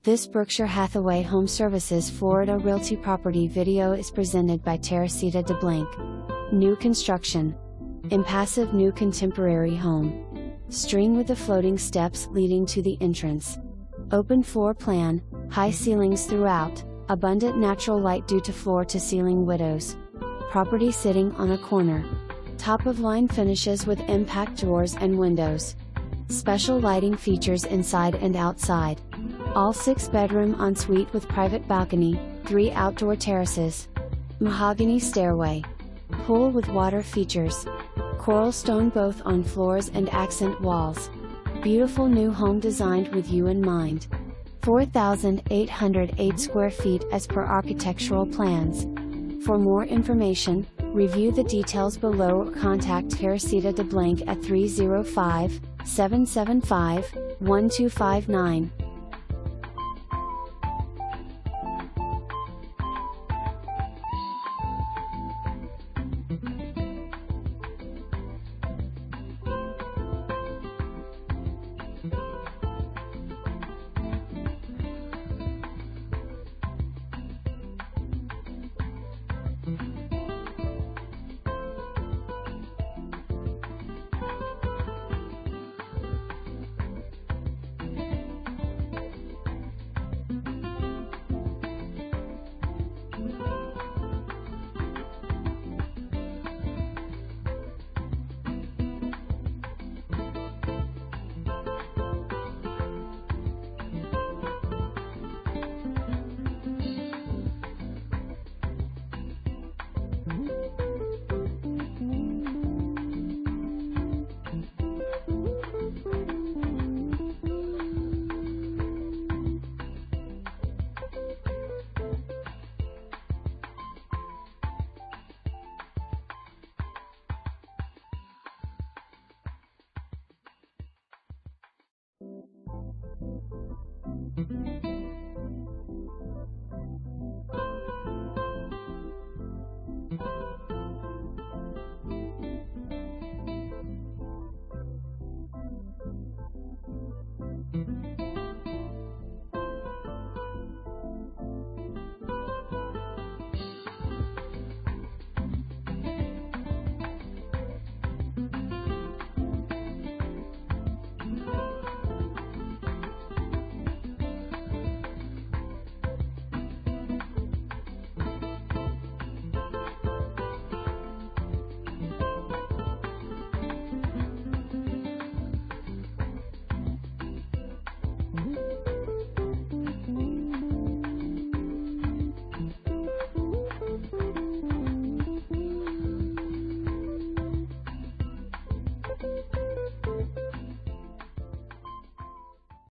This Berkshire Hathaway HomeServices Florida Realty property video is presented by Teresita DeBlank. New construction. Impassive new contemporary home. String with the floating steps leading to the entrance. Open floor plan, high ceilings throughout, abundant natural light due to floor to ceiling windows. Property sitting on a corner. Top of line finishes with impact doors and windows. Special lighting features inside and outside. All 6-bedroom ensuite with private balcony, 3 outdoor terraces. Mahogany stairway. Pool with water features. Coral stone both on floors and accent walls. Beautiful new home designed with you in mind. 4,808 square feet as per architectural plans. For more information, review the details below or contact Teresita DeBlank at 305-775-1259.